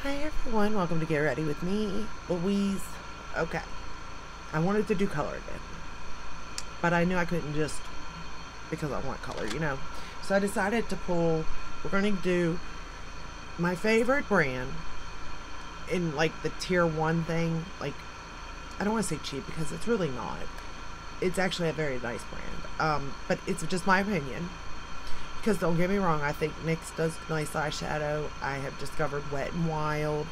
Hi everyone, welcome to Get Ready with me, Louise. Okay, I wanted to do color again, but I knew I couldn't just because I want color, you know. So I decided to pull, we're going to do my favorite brand in like the tier 1 thing. Like, I don't want to say cheap because it's really not. It's actually a very nice brand, but it's just my opinion. Because don't get me wrong, I think NYX does nice eyeshadow. I have discovered Wet n Wild.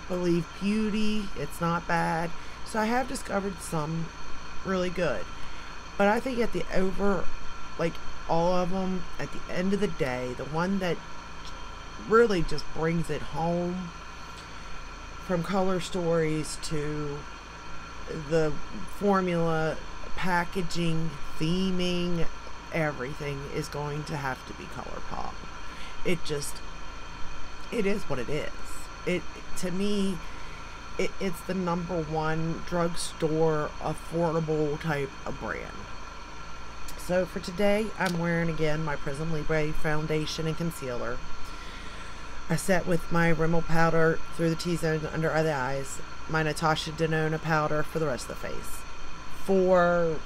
Believe Beauty, it's not bad. So I have discovered some really good. But I think at the like all of them, at the end of the day, the one that really just brings it home, from color stories to the formula, packaging, theming, everything is going to have to be ColourPop. It is what it is. To me, it's the #1 drugstore affordable type of brand. So for today, I'm wearing again my Prism Libre foundation and concealer. I set with my Rimmel powder through the T-zone under the eyes, my Natasha Denona powder for the rest of the face. For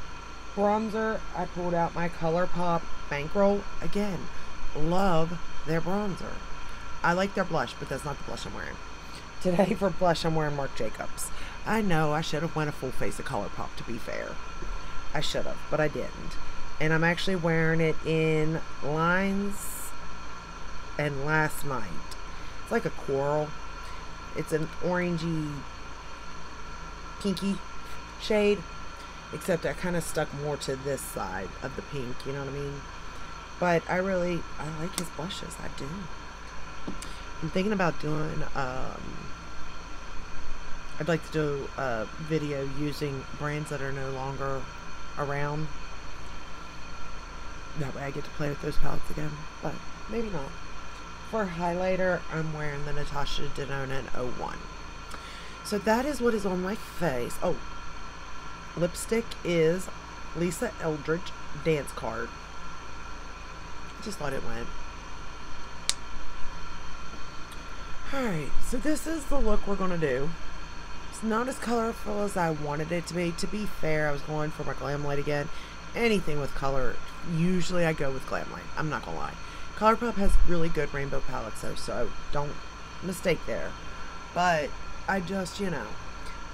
bronzer, I pulled out my ColourPop Bankroll. Again, love their bronzer. I like their blush, but that's not the blush I'm wearing. Today for blush, I'm wearing Marc Jacobs. I know I should have went a full face of ColourPop, to be fair. I should have, but I didn't. And I'm actually wearing it in Lines and Last Night. It's like a coral. It's an orangey, pinky shade. Except I kind of stuck more to this side of the pink, you know what I mean? But I like his blushes, I do. I'm thinking about doing, I'd like to do a video using brands that are no longer around. That way I get to play with those palettes again, but maybe not. For highlighter, I'm wearing the Natasha Denona in 01. So that is what is on my face. Oh, lipstick is Lisa Eldridge Dance Card. I just thought it went. Alright, so this is the look we're going to do. It's not as colorful as I wanted it to be. To be fair, I was going for my Glam Light again. Anything with color, usually I go with Glam Light. I'm not going to lie. ColourPop has really good rainbow palettes though, so don't mistake there. But I just, you know.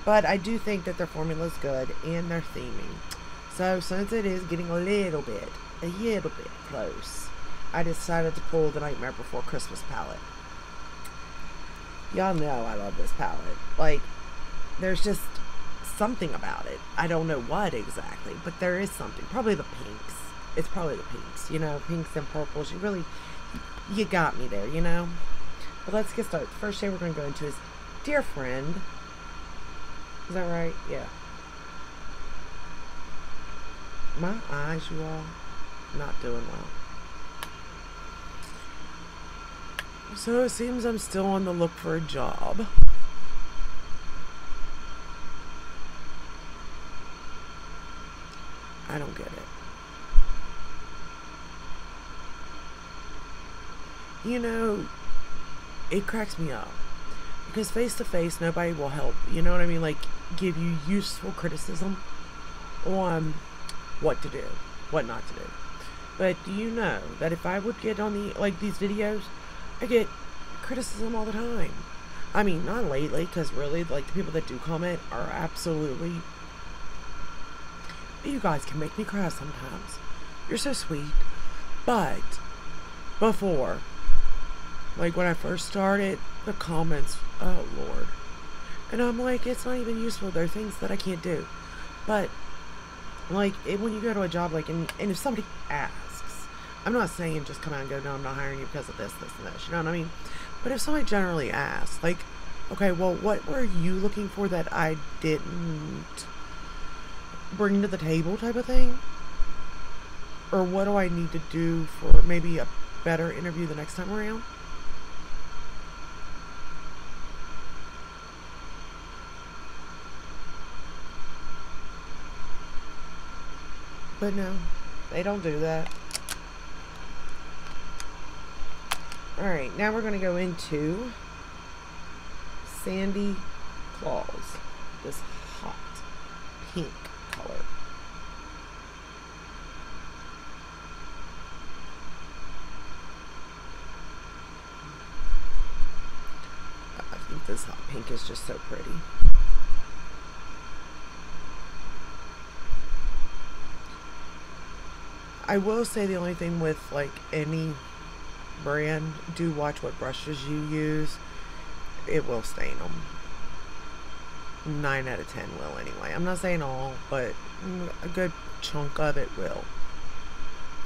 But I do think that their formula is good and their theming. So since it is getting a little bit close, I decided to pull the Nightmare Before Christmas palette. Y'all know I love this palette. Like, there's just something about it. I don't know what exactly, but there is something. Probably the pinks. It's probably the pinks, you know, pinks and purples. You got me there, you know? But let's get started. The first shade we're going to go into is Dear Friend. Is that right? Yeah. My eyes, you all, not doing well. So it seems I'm still on the look for a job. I don't get it. You know, it cracks me up. Because face to face, nobody will help. You know what I mean? Like, give you useful criticism on what to do, what not to do. But do you know that if I would get on these videos, I get criticism all the time. I mean, not lately, because really, like, the people that do comment are absolutely... You guys can make me cry sometimes. You're so sweet. But before, like when I first started, the comments, oh Lord. And I'm like, it's not even useful. There are things that I can't do. But, like, when you go to a job, like, and if somebody asks, I'm not saying just come out and go, no, I'm not hiring you because of this, this, and this. You know what I mean? But if somebody generally asks, like, okay, well, what were you looking for that I didn't bring to the table type of thing? Or what do I need to do for maybe a better interview the next time around? But no, they don't do that. Alright, now we're going to go into Sandy Claws, this hot pink color. I think this hot pink is just so pretty. I will say the only thing with like any brand, do watch what brushes you use. It will stain them. 9 out of 10 will anyway. I'm not saying all, but a good chunk of it will.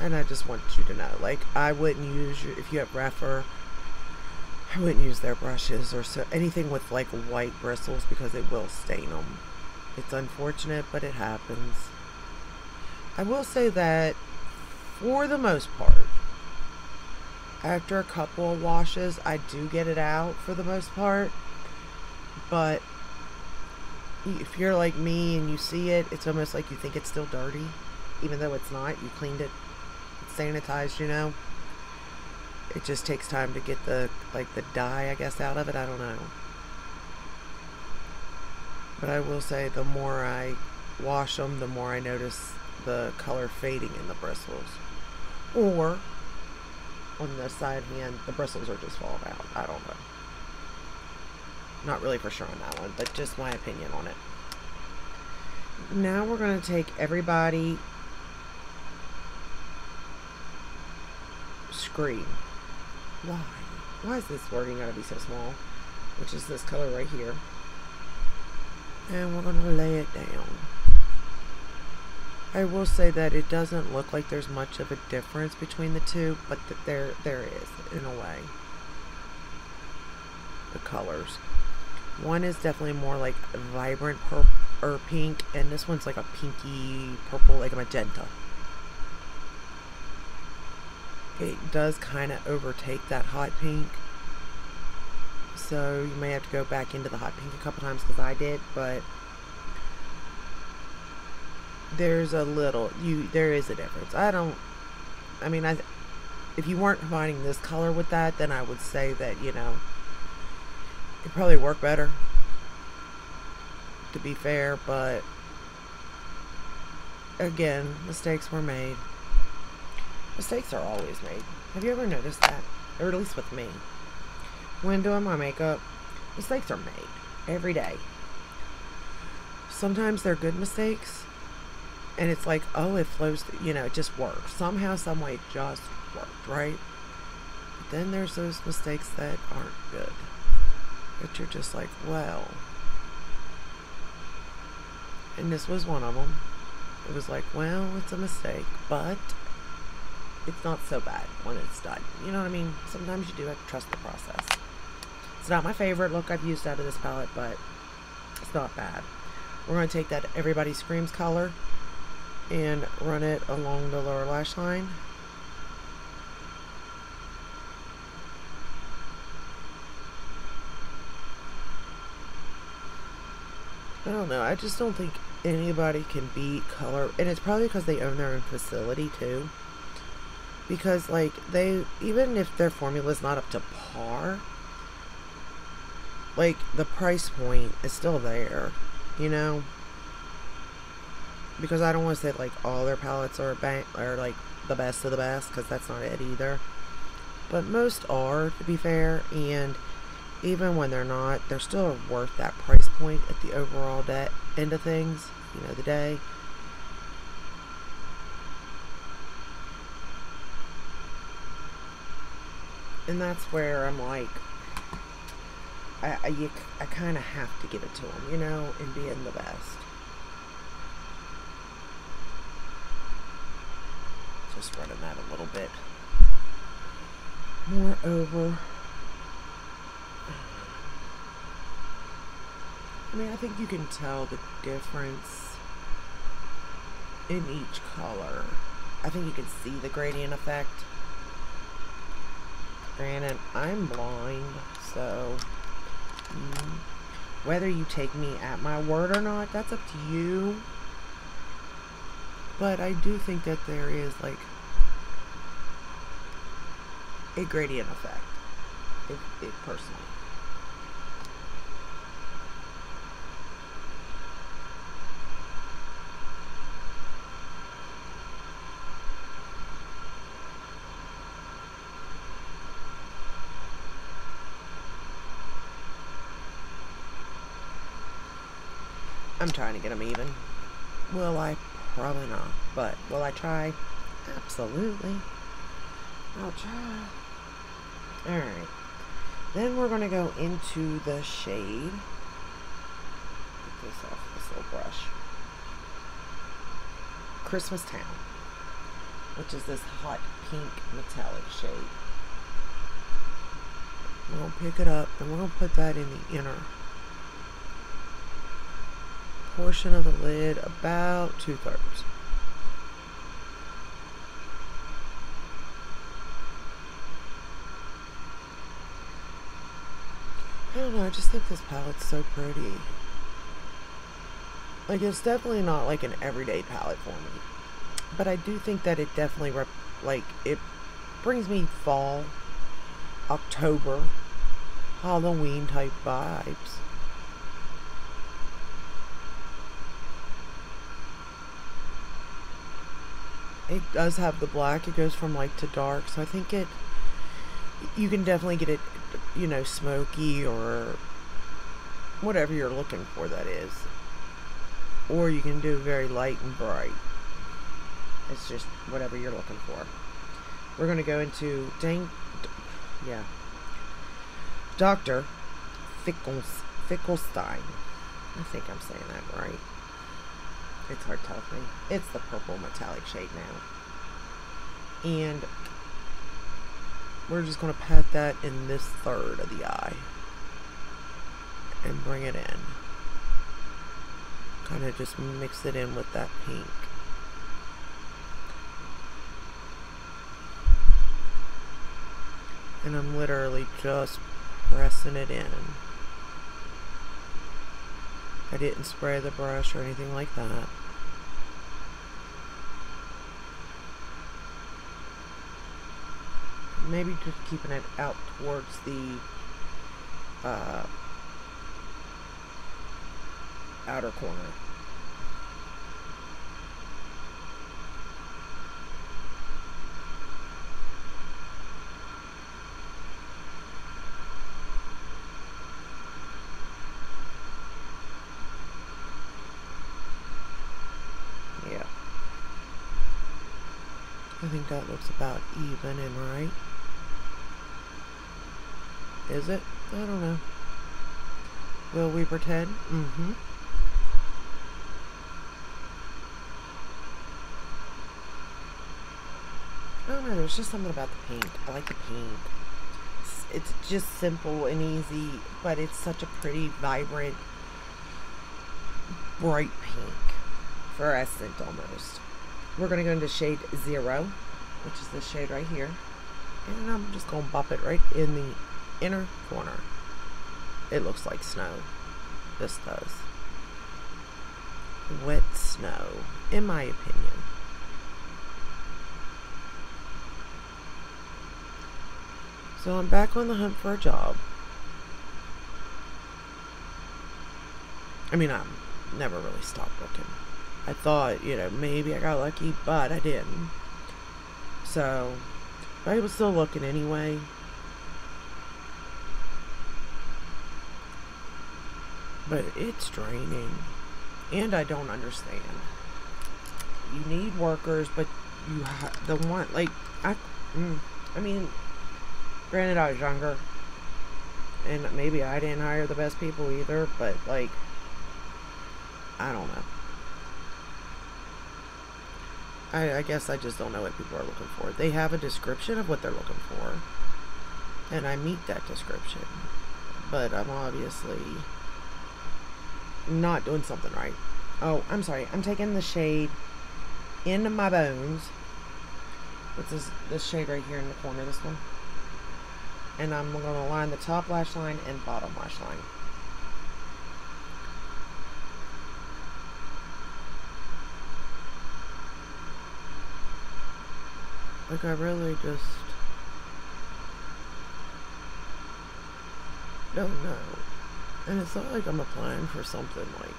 And I just want you to know, like, I wouldn't use your, if you have Refer, I wouldn't use their brushes or so anything with like white bristles, because it will stain them. It's unfortunate, but it happens. I will say that for the most part, after a couple of washes, I do get it out for the most part. But if you're like me and you see it, it's almost like you think it's still dirty, even though it's not. You cleaned it, it's sanitized, you know. It just takes time to get the, like, the dye, I guess, out of it. I don't know. But I will say, the more I wash them, the more I notice the color fading in the bristles. Or on the side hand, the bristles are just falling out. I don't know. Not really for sure on that one, but just my opinion on it. Now we're going to take everybody Scream. Why? Why is this wording got to be so small? Which is this color right here. And we're going to lay it down. I will say that it doesn't look like there's much of a difference between the two, but there is, in a way. The colors. One is definitely more like a vibrant purple or pink, and this one's like a pinky purple, like a magenta. It does kind of overtake that hot pink, so you may have to go back into the hot pink a couple times, because I did, but there's a little, there is a difference. I mean, if you weren't combining this color with that, then I would say that, you know, it'd probably work better, to be fair, but again, mistakes were made. Mistakes are always made. Have you ever noticed that? Or at least with me. When doing my makeup, mistakes are made every day. Sometimes they're good mistakes, and it's like, oh, it flows, you know, it just works. Somehow, some way, it just worked, right? But then there's those mistakes that aren't good. But you're just like, well. And this was one of them. It was like, well, it's a mistake, but it's not so bad when it's done. You know what I mean? Sometimes you do have to trust the process. It's not my favorite look I've used out of this palette, but it's not bad. We're going to take that Everybody Screams color and run it along the lower lash line. I don't know. I just don't think anybody can beat color. And it's probably because they own their own facility, too. Because, like, even if their formula is not up to par, like, the price point is still there, you know? Because I don't want to say, like, all their palettes are like, the best of the best, because that's not it either. But most are, to be fair, and even when they're not, they're still worth that price point at the overall end of things, you know, the day. And that's where I'm like, I kind of have to give it to them, you know, in being the best. Just running that a little bit more over. I mean, I think you can tell the difference in each color. I think you can see the gradient effect. Granted, I'm blind, so whether you take me at my word or not, that's up to you. But I do think that there is, like, a gradient effect, it personally. I'm trying to get them even. Will I? Probably not. But will I try? Absolutely. I'll try. Alright. Then we're going to go into the shade. Get this off this little brush. Christmas Town, which is this hot pink metallic shade. We're going to pick it up and we're going to put that in the inner portion of the lid, about 2/3. I don't know, I just think this palette's so pretty. Like, it's definitely not like an everyday palette for me. But I do think that it definitely, it brings me fall, October, Halloween type vibes. It does have the black. It goes from light to dark. So I think you can definitely get it, you know, smoky or whatever you're looking for, that is. Or you can do very light and bright. It's just whatever you're looking for. We're going to go into Dr. Fickelstein. I think I'm saying that right. It's hard to tell me. It's the purple metallic shade now. And we're just going to pat that in this third of the eye. And bring it in. Kind of just mix it in with that pink. And I'm literally just pressing it in. I didn't spray the brush or anything like that. Maybe just keeping it out towards the outer corner. Yeah. I think that looks about even and right. Is it? I don't know. Will we pretend? Mm-hmm. I don't know, there's just something about the pink. I like the pink. It's just simple and easy, but it's such a pretty, vibrant, bright pink. Fluorescent almost. We're going to go into shade 0, which is this shade right here. And I'm just going to bop it right in the inner corner. It looks like snow. This does. Wet snow, in my opinion. So I'm back on the hunt for a job. I mean, I'm never really stopped looking. I thought, you know, maybe I got lucky, but I didn't. So, I was still looking anyway. But it's draining. And I don't understand. You need workers, but you the one, like, I mean, granted I was younger. And maybe I didn't hire the best people either, but, like, I don't know. I guess I just don't know what people are looking for. They have a description of what they're looking for. And I meet that description. But I'm obviously not doing something right. Oh, I'm sorry. I'm taking the shade into my bones. What's this shade right here in the corner, this one. And I'm going to line the top lash line and bottom lash line. Like, I really just don't know. And it's not like I'm applying for something, like,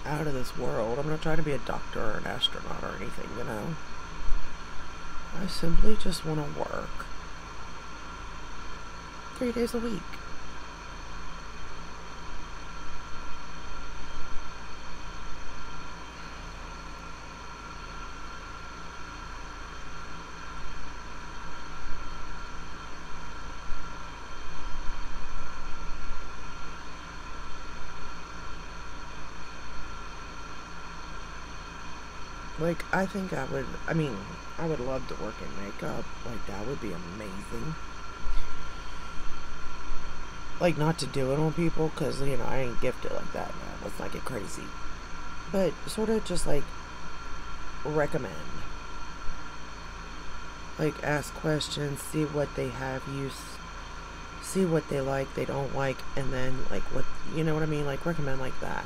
out of this world. I'm not trying to be a doctor or an astronaut or anything, you know. I simply just want to work 3 days a week. Like, I think I would, I mean, I would love to work in makeup. Like, that would be amazing. Like, not to do it on people, because, you know, I ain't gifted like that, man. Let's not get crazy. But sort of just, like, recommend. Like, ask questions, see what they have used, see what they like, they don't like, and then, like, what, you know what I mean? Like, recommend like that.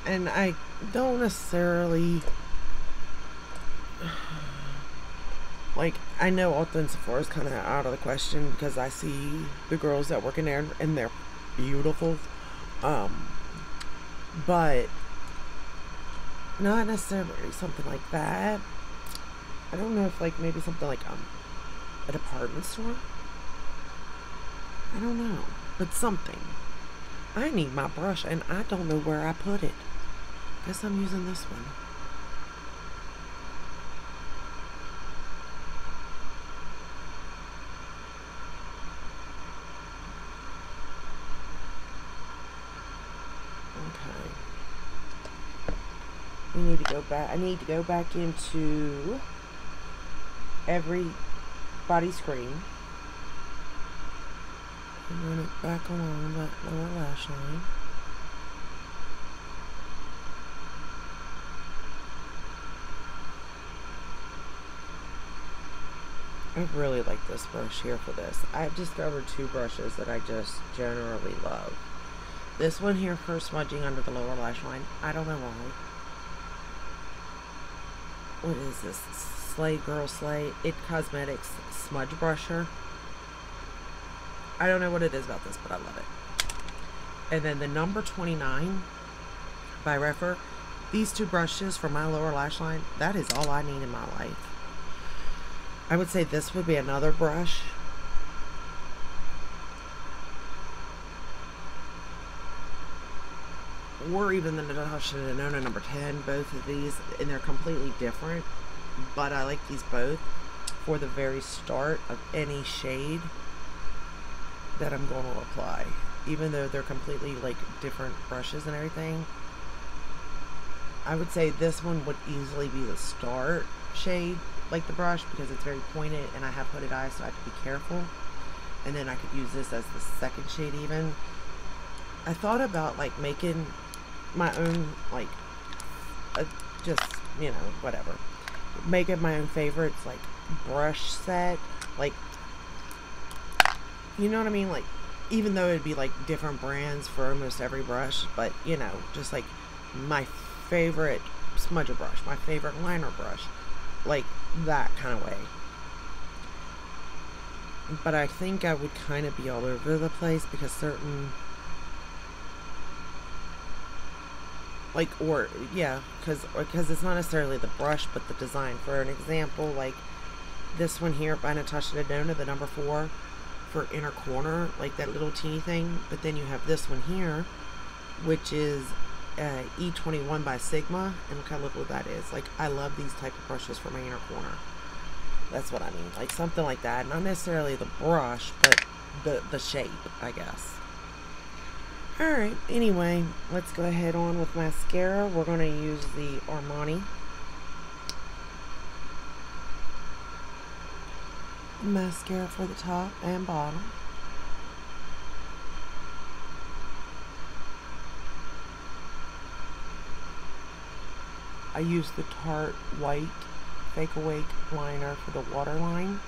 And I don't necessarily, like, I know Ulta and Sephora is kind of out of the question because I see the girls that work in there and they're beautiful. But not necessarily something like that. I don't know if, like, maybe something like a department store. I don't know, but something. I need my brush and I don't know where I put it. Guess I'm using this one. Okay. We need to go back. I need to go back into everybody's screen and run it back along that lower lash line. I really like this brush here for this. I've discovered two brushes that I just generally love. This one here for smudging under the lower lash line. I don't know why. What is this? Slay Girl Slay. It Cosmetics Smudge Brusher. I don't know what it is about this, but I love it. And then the number 29 by Refer. These two brushes for my lower lash line, that is all I need in my life. I would say this would be another brush. Or even the Natasha Denona number 10. Both of these, and they're completely different. But I like these both for the very start of any shade that I'm going to apply. Even though they're completely, like, different brushes and everything. I would say this one would easily be the start shade, like the brush, because it's very pointed and I have hooded eyes, so I have to be careful. And then I could use this as the second shade even. I thought about, like, making my own, like, just, you know, whatever. Making my own favorites, like, brush set. Like, you know what I mean? Like, even though it'd be, like, different brands for almost every brush. But, you know, just, like, my favorite smudger brush. My favorite liner brush. Like, that kind of way. But I think I would kind of be all over the place because certain, like, or yeah, because it's not necessarily the brush but the design. For an example, like this one here by Natasha Denona, the number 4 for inner corner, like that little teeny thing. But then you have this one here, which is E21 by Sigma, and look how little that is. Like, I love these type of brushes for my inner corner. That's what I mean, like something like that. Not necessarily the brush, but the shape, I guess. Alright, anyway, let's go ahead on with mascara. We're going to use the Armani mascara for the top and bottom. I use the Tarte White Fake Awake liner for the waterline.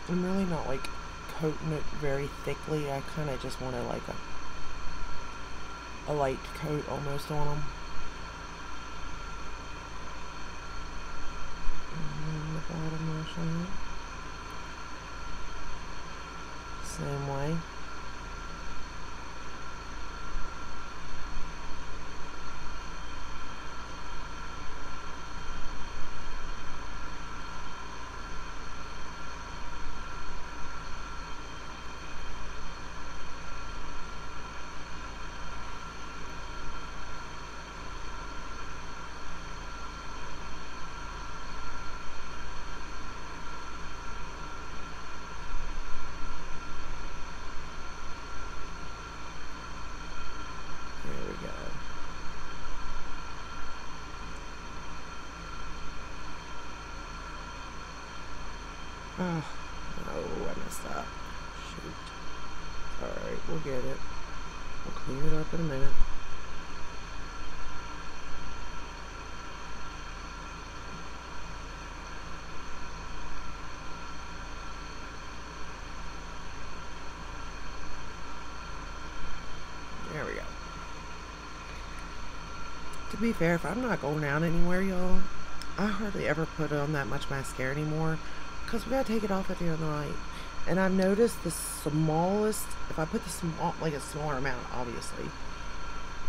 I'm really not, like, coating it very thickly. I kind of just want to, like, a light coat almost on them. And then the bottom lash line. same way. Oh, no, I messed up. Shoot. Alright, we'll get it. We'll clean it up in a minute. There we go. To be fair, if I'm not going out anywhere, y'all, I hardly ever put on that much mascara anymore. Because we gotta take it off at the end of the night. And I've noticed the smallest, if I put the small, like a smaller amount, obviously,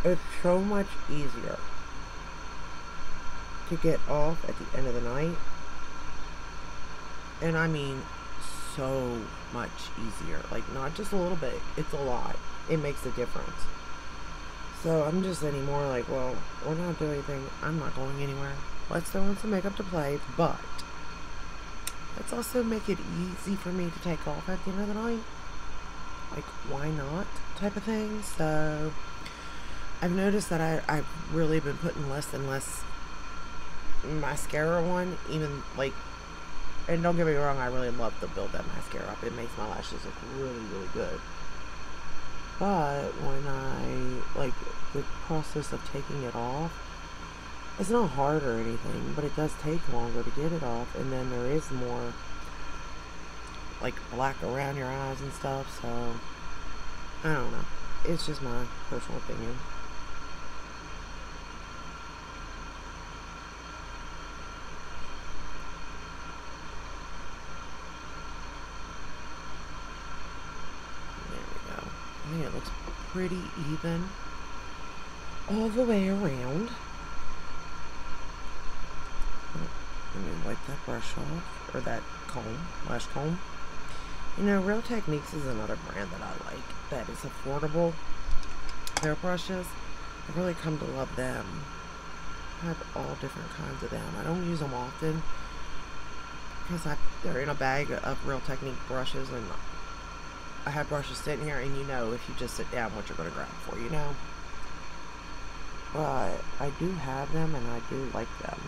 it's so much easier to get off at the end of the night. And I mean, so much easier. Like, not just a little bit, it's a lot. It makes a difference. So I'm just anymore like, well, we're not doing anything. I'm not going anywhere. Let's throw in some makeup to play, but let's also make it easy for me to take off at the end of the night. Like, why not? Type of thing. So, I've noticed that I've really been putting less and less mascara on. Even, like, and don't get me wrong, I really love to build that mascara up. It makes my lashes look really, really good. But, when I, like, the process of taking it off, it's not hard or anything, but it does take longer to get it off, and then there is more, like, black around your eyes and stuff, so, I don't know. It's just my personal opinion. There we go. I think it looks pretty even all the way around. Let me wipe that brush off, or that comb, lash comb. You know, Real Techniques is another brand that I like, that is affordable. Their brushes, I've really come to love them. I have all different kinds of them. I don't use them often, because they're in a bag of Real Technique brushes, and I have brushes sitting here, and you know, if you just sit down, what you're going to grab for, you know. But I do have them, and I do like them.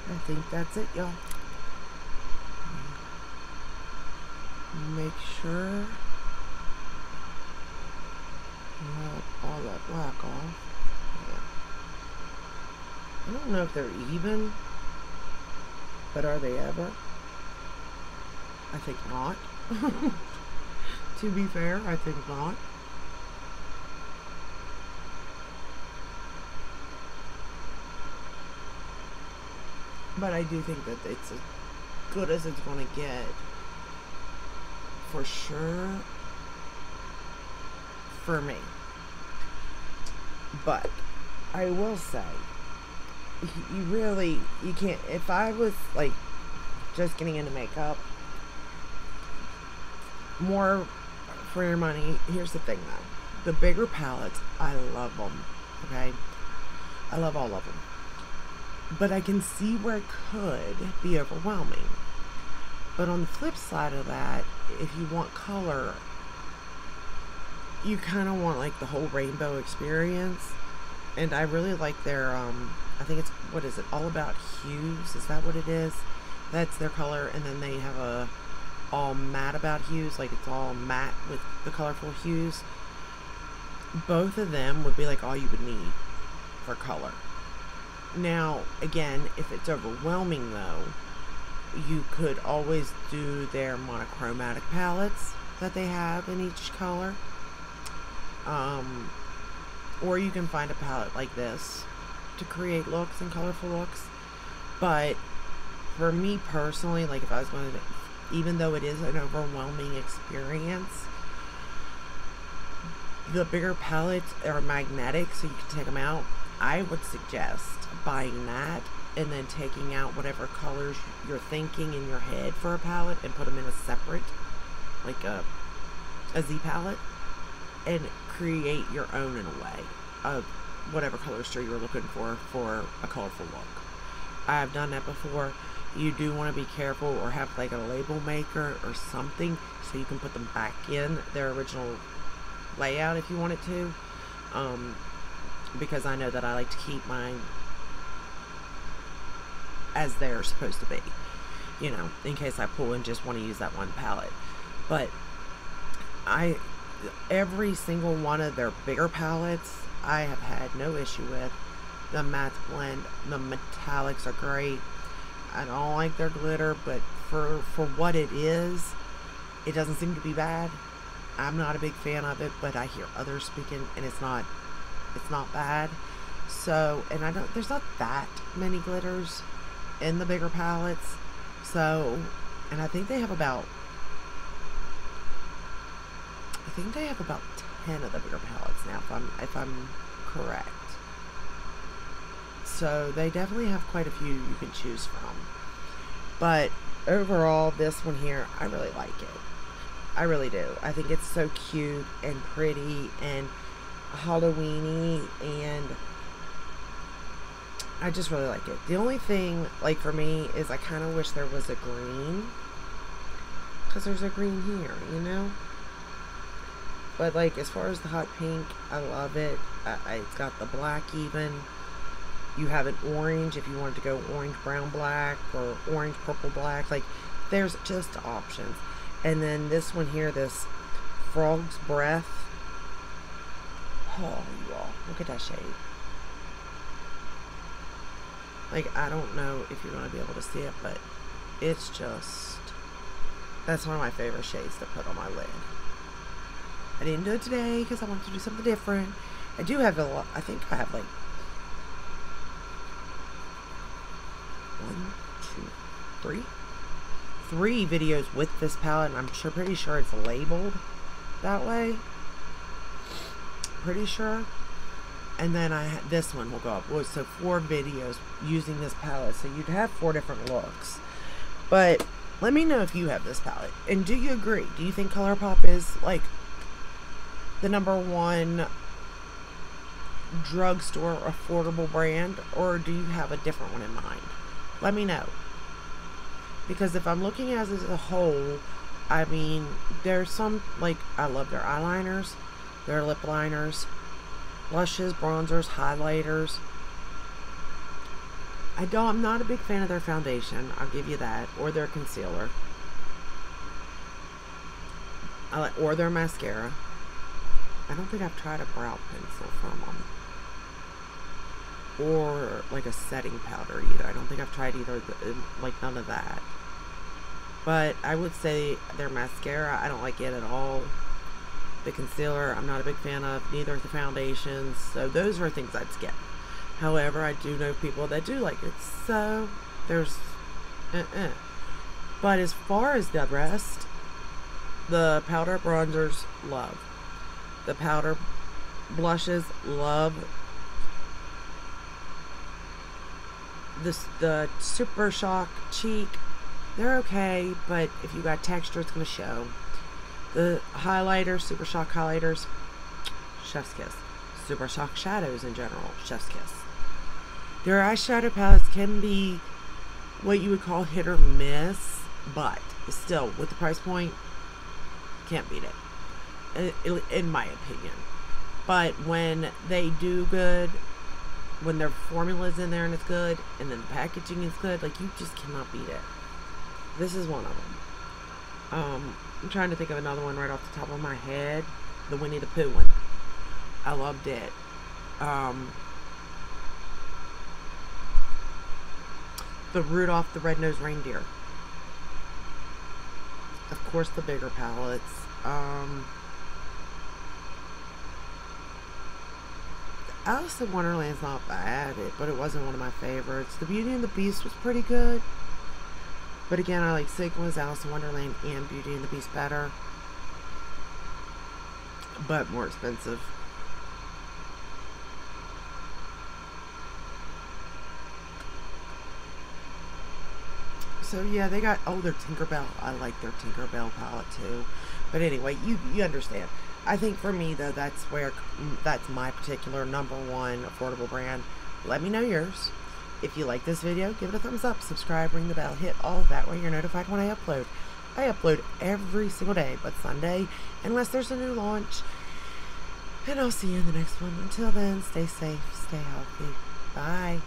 I think that's it, y'all. Make sure you have all that black off. Yeah. I don't know if they're even, but are they ever? I think not. To be fair, I think not. But I do think that it's as good as it's going to get, for sure, for me. But I will say, you can't, if I was like just getting into makeup, more for your money, here's the thing though. The bigger palettes, I love them, okay? I love all of them. But I can see where it could be overwhelming. But on the flip side of that, if you want color, you kind of want like the whole rainbow experience. And I really like their, I think it's, what is it, All About Hues? Is that what it is? That's their color. And then they have a all matte about hues, like it's all matte with the colorful hues. Both of them would be like all you would need for color. Now, again, if it's overwhelming though, you could always do their monochromatic palettes that they have in each color. Or you can find a palette like this to create looks and colorful looks. But for me personally, like if I was going to, even though it is an overwhelming experience, the bigger palettes are magnetic, so you can take them out. I would suggest buying that and then taking out whatever colors you're thinking in your head for a palette and put them in a separate, like a Z palette, and create your own in a way of whatever color story you're looking for a colorful look. I've done that before. You do want to be careful or have like a label maker or something so you can put them back in their original layout if you want it to, because I know that I like to keep mine as they're supposed to be, you know, in case I pull and just want to use that one palette. But every single one of their bigger palettes I have had no issue with. The matte blend, the metallics are great. I don't like their glitter, but for what it is, it doesn't seem to be bad. I'm not a big fan of it, but I hear others speaking, and it's not bad. So, and there's not that many glitters in the bigger palettes. So, and I think they have about 10 of the bigger palettes now, if I'm correct. So they definitely have quite a few you can choose from. But overall, this one here, I really like it. I really do. I think it's so cute and pretty and Halloweeny, and I just really like it. The only thing, like for me, is I kind of wish there was a green, because there's a green here, you know? But like as far as the hot pink, I love it. It's got the black even. You have an orange if you wanted to go orange, brown, black, or orange, purple, black. Like, there's just options. And then this one here, this Frog's Breath. Oh, you all, look at that shade. Like, I don't know if you're going to be able to see it, but it's just, that's one of my favorite shades to put on my lid. I didn't do it today because I wanted to do something different. I do have a lot, I think I have like 3 videos with this palette, and I'm pretty sure it's labeled that way. Pretty sure. And then this one will go up. So 4 videos using this palette. So you'd have 4 different looks. But let me know if you have this palette. And do you agree? Do you think ColourPop is like the #1 drugstore affordable brand? Or do you have a different one in mind? Let me know. Because if I'm looking at it as a whole, I mean, there's some, like, I love their eyeliners, their lip liners, blushes, bronzers, highlighters. I'm not a big fan of their foundation, I'll give you that, or their concealer. Or their mascara. I don't think I've tried a brow pencil from them. Or like a setting powder either. I don't think I've tried either, like none of that. But I would say their mascara, I don't like it at all. The concealer, I'm not a big fan of. Neither of the foundations. So those are things I'd skip. However, I do know people that do like it. So there's But as far as the rest, the powder bronzers, love. The powder blushes, love. The Super Shock cheek, they're okay, but if you got texture, it's going to show. The highlighters, Super Shock highlighters, chef's kiss. Super Shock shadows in general, chef's kiss. Their eyeshadow palettes can be what you would call hit or miss, but still, with the price point, can't beat it, in my opinion. But when they do good, when their formula's in there and it's good, and then the packaging is good, like, you just cannot beat it. This is one of them. I'm trying to think of another one right off the top of my head. The Winnie the Pooh one. I loved it. The Rudolph the Red-Nosed Reindeer. Of course, the bigger palettes. Alice in Wonderland's not bad, but it wasn't one of my favorites. The Beauty and the Beast was pretty good. But again, I like Sigma's Alice in Wonderland and Beauty and the Beast better. But more expensive. So yeah, they got, oh, their Tinkerbell. I like their Tinkerbell palette too. But anyway, you understand. I think for me though, that's my particular #1 affordable brand. Let me know yours. If you like this video, give it a thumbs up, subscribe, ring the bell, hit all of that way you're notified when I upload. I upload every single day, but Sunday, unless there's a new launch. And I'll see you in the next one. Until then, stay safe, stay healthy. Bye.